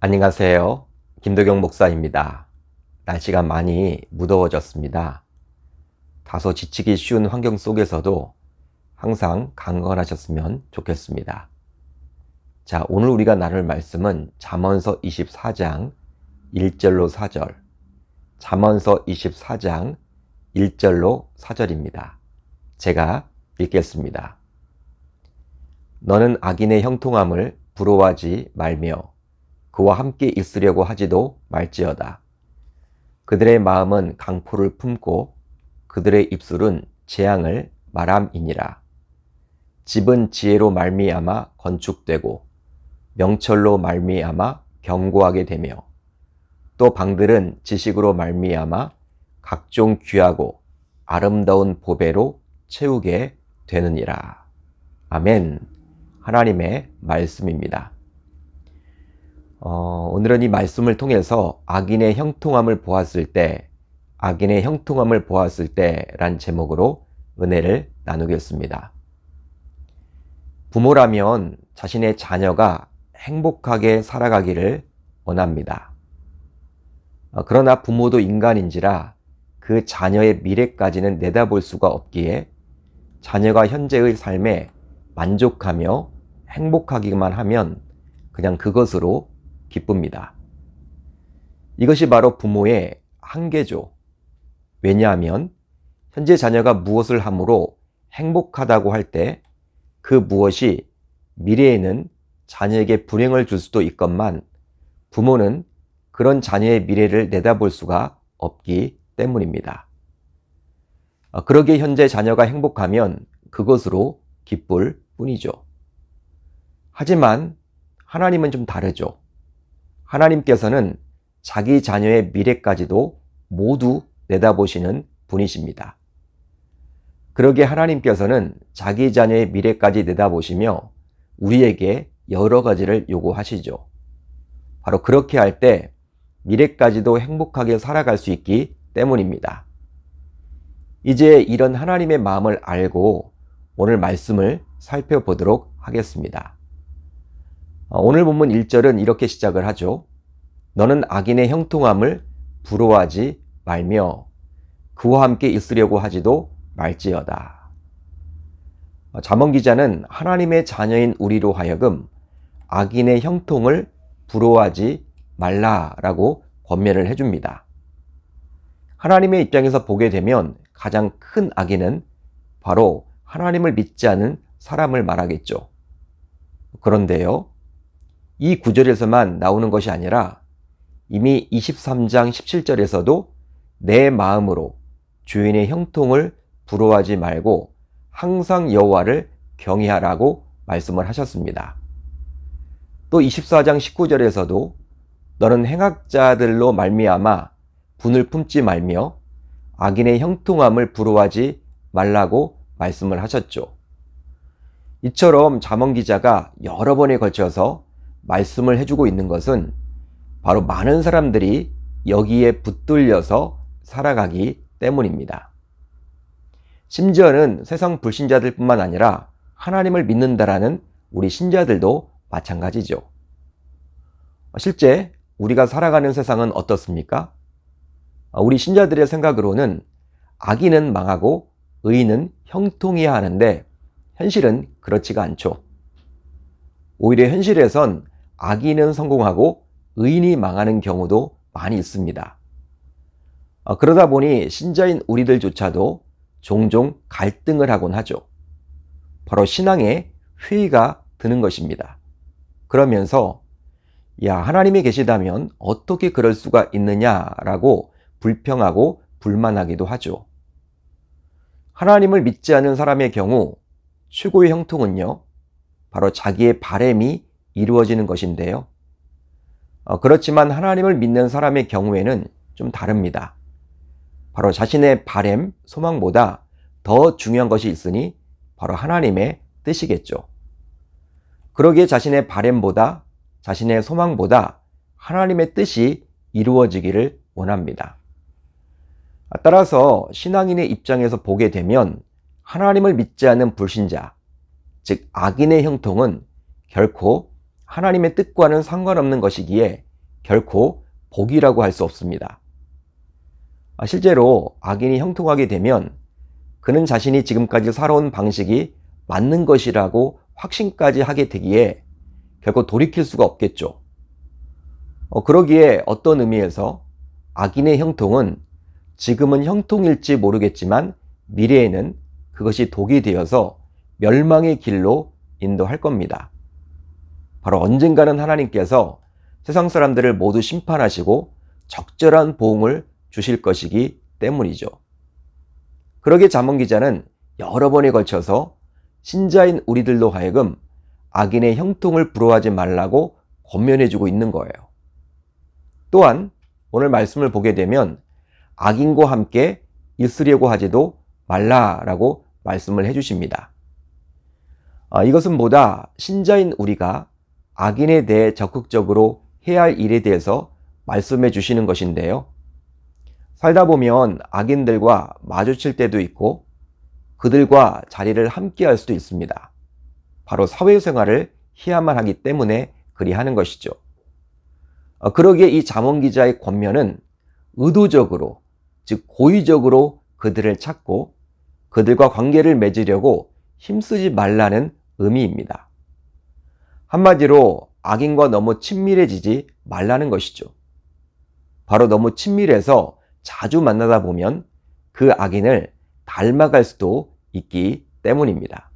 안녕하세요. 김도경 목사입니다. 날씨가 많이 무더워졌습니다. 다소 지치기 쉬운 환경 속에서도 항상 강건하셨으면 좋겠습니다. 자, 오늘 우리가 나눌 말씀은 잠언서 24장 1절로 4절, 잠언서 24장 1절로 4절입니다. 제가 읽겠습니다. 너는 악인의 형통함을 부러워하지 말며 그와 함께 있으려고 하지도 말지어다. 그들의 마음은 강포를 품고 그들의 입술은 재앙을 말함이니라. 집은 지혜로 말미암아 건축되고 명철로 말미암아 견고하게 되며 또 방들은 지식으로 말미암아 각종 귀하고 아름다운 보배로 채우게 되느니라. 아멘. 하나님의 말씀입니다. 오늘은 이 말씀을 통해서 악인의 형통함을 보았을 때 란 제목으로 은혜를 나누겠습니다. 부모라면 자신의 자녀가 행복하게 살아가기를 원합니다. 그러나 부모도 인간인지라 그 자녀의 미래까지는 내다볼 수가 없기에 자녀가 현재의 삶에 만족하며 행복하기만 하면 그냥 그것으로 기쁩니다. 이것이 바로 부모의 한계죠. 왜냐하면 현재 자녀가 무엇을 함으로 행복하다고 할 때 그 무엇이 미래에는 자녀에게 불행을 줄 수도 있건만 부모는 그런 자녀의 미래를 내다볼 수가 없기 때문입니다. 그러기에 현재 자녀가 행복하면 그것으로 기쁠 뿐이죠. 하지만 하나님은 좀 다르죠. 하나님께서는 자기 자녀의 미래까지도 모두 내다보시는 분이십니다. 그러기에 하나님께서는 자기 자녀의 미래까지 내다보시며 우리에게 여러 가지를 요구하시죠. 바로 그렇게 할 때 미래까지도 행복하게 살아갈 수 있기 때문입니다. 이제 이런 하나님의 마음을 알고 오늘 말씀을 살펴보도록 하겠습니다. 오늘 본문 1절은 이렇게 시작을 하죠. 너는 악인의 형통함을 부러워하지 말며 그와 함께 있으려고 하지도 말지어다. 잠언 기자는 하나님의 자녀인 우리로 하여금 악인의 형통을 부러워하지 말라라고 권면을 해줍니다. 하나님의 입장에서 보게 되면 가장 큰 악인은 바로 하나님을 믿지 않은 사람을 말하겠죠. 그런데요, 이 구절에서만 나오는 것이 아니라 이미 23장 17절에서도 내 마음으로 주인의 형통을 부러워하지 말고 항상 여호와를 경외하라고 말씀을 하셨습니다. 또 24장 19절에서도 너는 행악자들로 말미암아 분을 품지 말며 악인의 형통함을 부러워하지 말라고 말씀을 하셨죠. 이처럼 잠언 기자가 여러 번에 걸쳐서 말씀을 해주고 있는 것은 바로 많은 사람들이 여기에 붙들려서 살아가기 때문입니다. 심지어는 세상 불신자들 뿐만 아니라 하나님을 믿는다라는 우리 신자들도 마찬가지죠. 실제 우리가 살아가는 세상은 어떻습니까? 우리 신자들의 생각으로는 악인은 망하고 의인은 형통해야 하는데 현실은 그렇지가 않죠. 오히려 현실에선 악인은 성공하고 의인이 망하는 경우도 많이 있습니다. 그러다 보니 신자인 우리들조차도 종종 갈등을 하곤 하죠. 바로 신앙에 회의가 드는 것입니다. 그러면서 야, 하나님이 계시다면 어떻게 그럴 수가 있느냐라고 불평하고 불만하기도 하죠. 하나님을 믿지 않은 사람의 경우 최고의 형통은요, 바로 자기의 바램이 이루어지는 것인데요. 그렇지만 하나님을 믿는 사람의 경우에는 좀 다릅니다. 바로 자신의 바램, 소망보다 더 중요한 것이 있으니 바로 하나님의 뜻이겠죠. 그러기에 자신의 바램보다 자신의 소망보다 하나님의 뜻이 이루어지기를 원합니다. 따라서 신앙인의 입장에서 보게 되면 하나님을 믿지 않는 불신자, 즉 악인의 형통은 결코 하나님의 뜻과는 상관없는 것이기에 결코 복이라고 할 수 없습니다. 실제로 악인이 형통하게 되면 그는 자신이 지금까지 살아온 방식이 맞는 것이라고 확신까지 하게 되기에 결코 돌이킬 수가 없겠죠. 그러기에 어떤 의미에서 악인의 형통은 지금은 형통일지 모르겠지만 미래에는 그것이 독이 되어서 멸망의 길로 인도할 겁니다. 바로 언젠가는 하나님께서 세상 사람들을 모두 심판하시고 적절한 보응을 주실 것이기 때문이죠. 그러기에 잠언 기자는 여러 번에 걸쳐서 신자인 우리들로 하여금 악인의 형통을 부러워하지 말라고 권면해주고 있는 거예요. 또한 오늘 말씀을 보게 되면 악인과 함께 있으려고 하지도 말라라고 말씀을 해주십니다. 이것은 뭐다 신자인 우리가 악인에 대해 적극적으로 해야 할 일에 대해서 말씀해 주시는 것인데요. 살다 보면 악인들과 마주칠 때도 있고 그들과 자리를 함께 할 수도 있습니다. 바로 사회생활을 해야만 하기 때문에 그리하는 것이죠. 그러기에 이 잠언 기자의 권면은 의도적으로, 즉 고의적으로 그들을 찾고 그들과 관계를 맺으려고 힘쓰지 말라는 의미입니다. 한마디로 악인과 너무 친밀해지지 말라는 것이죠. 바로 너무 친밀해서 자주 만나다 보면 그 악인을 닮아갈 수도 있기 때문입니다.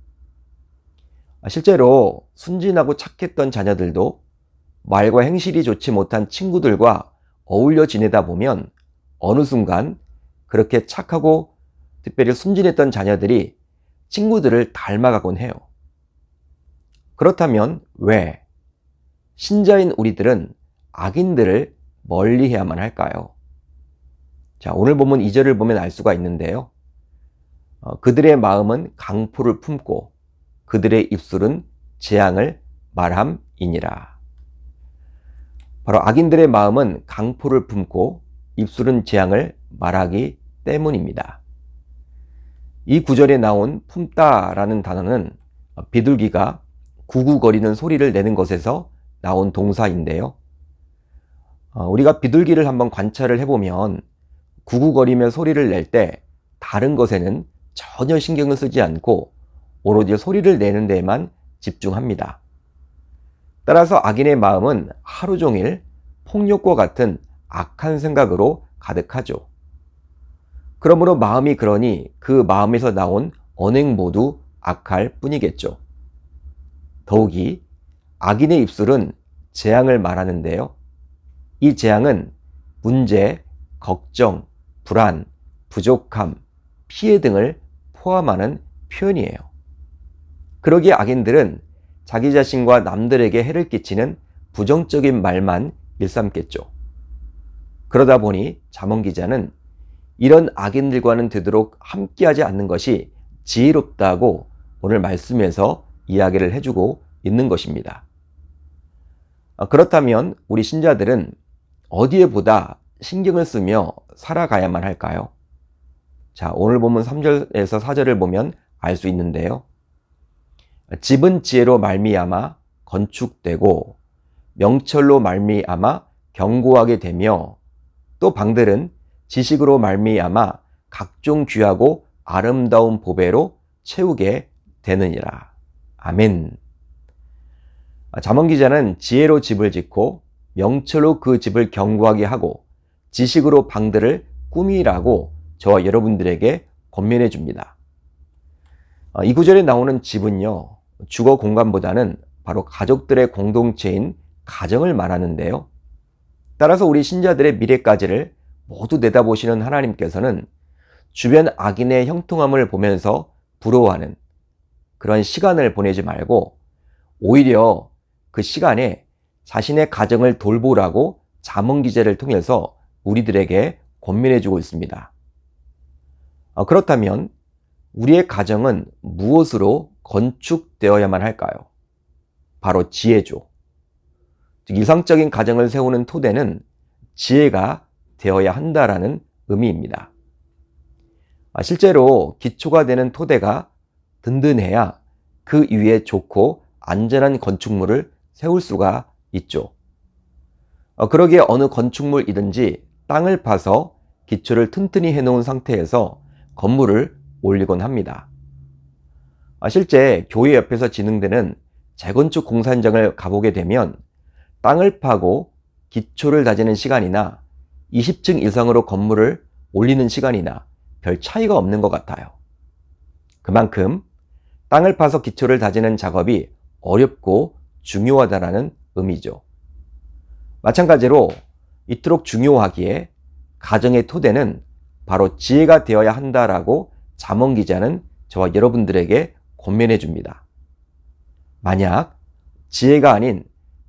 실제로 순진하고 착했던 자녀들도 말과 행실이 좋지 못한 친구들과 어울려 지내다 보면 어느 순간 그렇게 착하고 특별히 순진했던 자녀들이 친구들을 닮아가곤 해요. 그렇다면 왜 신자인 우리들은 악인들을 멀리해야만 할까요? 자, 오늘 본문 2절을 보면 알 수가 있는데요. 그들의 마음은 강포를 품고 그들의 입술은 재앙을 말함이니라. 바로 악인들의 마음은 강포를 품고 입술은 재앙을 말하기 때문입니다. 이 구절에 나온 품다라는 단어는 비둘기가 구구거리는 소리를 내는 것에서 나온 동사인데요. 우리가 비둘기를 한번 관찰을 해보면 구구거리며 소리를 낼 때 다른 것에는 전혀 신경을 쓰지 않고 오로지 소리를 내는 데에만 집중합니다. 따라서 악인의 마음은 하루 종일 폭력과 같은 악한 생각으로 가득하죠. 그러므로 마음이 그러니 그 마음에서 나온 언행 모두 악할 뿐이겠죠. 더욱이 악인의 입술은 재앙을 말하는데요. 이 재앙은 문제, 걱정, 불안, 부족함, 피해 등을 포함하는 표현이에요. 그러기에 악인들은 자기 자신과 남들에게 해를 끼치는 부정적인 말만 일삼겠죠. 그러다 보니 잠언 기자는 이런 악인들과는 되도록 함께하지 않는 것이 지혜롭다고 오늘 말씀에서 이야기를 해주고 있는 것입니다. 그렇다면 우리 신자들은 어디에 보다 신경을 쓰며 살아가야만 할까요? 자, 오늘 본문 3절에서 4절을 보면 알 수 있는데요. 집은 지혜로 말미암아 건축되고 명철로 말미암아 견고하게 되며 또 방들은 지식으로 말미암아 각종 귀하고 아름다운 보배로 채우게 되느니라. 아멘. 잠언 기자는 지혜로 집을 짓고 명철로 그 집을 견고하게 하고 지식으로 방들을 꾸미라고 저와 여러분들에게 권면해 줍니다. 이 구절에 나오는 집은요, 주거 공간보다는 바로 가족들의 공동체인 가정을 말하는데요. 따라서 우리 신자들의 미래까지를 모두 내다보시는 하나님께서는 주변 악인의 형통함을 보면서 부러워하는 그런 시간을 보내지 말고 오히려 그 시간에 자신의 가정을 돌보라고 잠언 기자를 통해서 우리들에게 권면해주고 있습니다. 그렇다면 우리의 가정은 무엇으로 건축되어야만 할까요? 바로 지혜죠. 즉 이상적인 가정을 세우는 토대는 지혜가 되어야 한다라는 의미입니다. 실제로 기초가 되는 토대가 든든해야 그 위에 좋고 안전한 건축물을 세울 수가 있죠. 그러기에 어느 건축물이든지 땅을 파서 기초를 튼튼히 해놓은 상태에서 건물을 올리곤 합니다. 실제 교회 옆에서 진행되는 재건축 공사 현장을 가보게 되면 땅을 파고 기초를 다지는 시간이나 20층 이상으로 건물을 올리는 시간이나 별 차이가 없는 것 같아요. 그만큼 땅을 파서 기초를 다지는 작업이 어렵고 중요하다는 의미죠. 마찬가지로 이토록 중요하기에 가정의 토대는 바로 지혜가 되어야 한다라고 잠언 기자는 저와 여러분들에게 권면해 줍니다. 만약 지혜가 아닌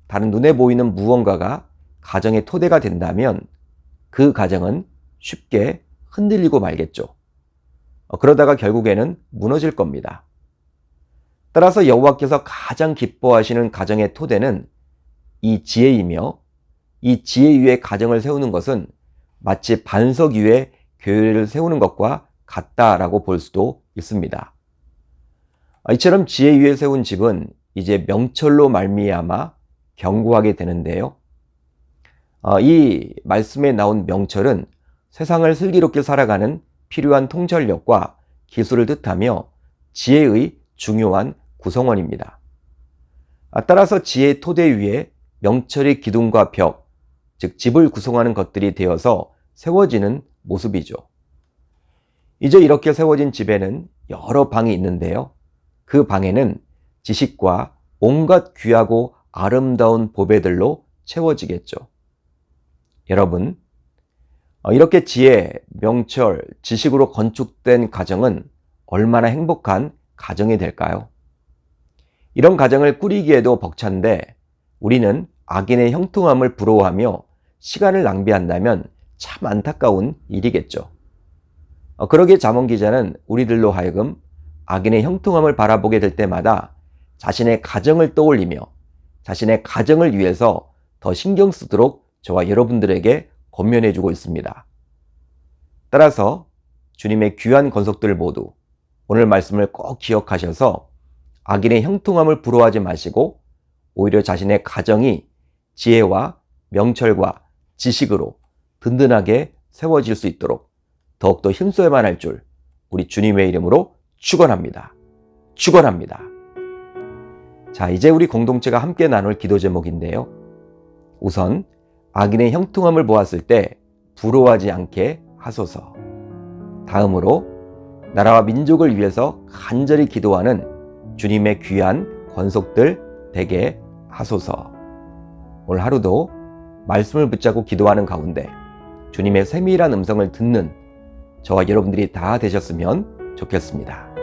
다른 눈에 보이는 무언가가 가정의 토대가 된다면 그 가정은 쉽게 흔들리고 말겠죠. 그러다가 결국에는 무너질 겁니다. 따라서 여호와께서 가장 기뻐하시는 가정의 토대는 이 지혜이며, 이 지혜 위에 가정을 세우는 것은 마치 반석 위에 교회를 세우는 것과 같다라고 볼 수도 있습니다. 이처럼 지혜 위에 세운 집은 이제 명철로 말미암아 견고하게 되는데요. 이 말씀에 나온 명철은 세상을 슬기롭게 살아가는 필요한 통찰력과 기술을 뜻하며 지혜의 중요한 구성원입니다. 따라서 지혜의 토대 위에 명철의 기둥과 벽, 즉 집을 구성하는 것들이 되어서 세워지는 모습이죠. 이제 이렇게 세워진 집에는 여러 방이 있는데요. 그 방에는 지식과 온갖 귀하고 아름다운 보배들로 채워지겠죠. 여러분, 이렇게 지혜, 명철, 지식으로 건축된 가정은 얼마나 행복한 가정이 될까요? 이런 가정을 꾸리기에도 벅찬데 우리는 악인의 형통함을 부러워하며 시간을 낭비한다면 참 안타까운 일이겠죠. 그러기에 잠언 기자는 우리들로 하여금 악인의 형통함을 바라보게 될 때마다 자신의 가정을 떠올리며 자신의 가정을 위해서 더 신경 쓰도록 저와 여러분들에게 권면해 주고 있습니다. 따라서 주님의 귀한 권속들 모두 오늘 말씀을 꼭 기억하셔서 악인의 형통함을 부러워하지 마시고 오히려 자신의 가정이 지혜와 명철과 지식으로 든든하게 세워질 수 있도록 더욱더 힘써야만 할 줄 우리 주님의 이름으로 축원합니다. 축원합니다. 자, 이제 우리 공동체가 함께 나눌 기도 제목인데요. 우선 악인의 형통함을 보았을 때 부러워하지 않게 하소서. 다음으로 나라와 민족을 위해서 간절히 기도하는 주님의 귀한 권속들 되게 하소서. 오늘 하루도 말씀을 붙잡고 기도하는 가운데 주님의 세밀한 음성을 듣는 저와 여러분들이 다 되셨으면 좋겠습니다.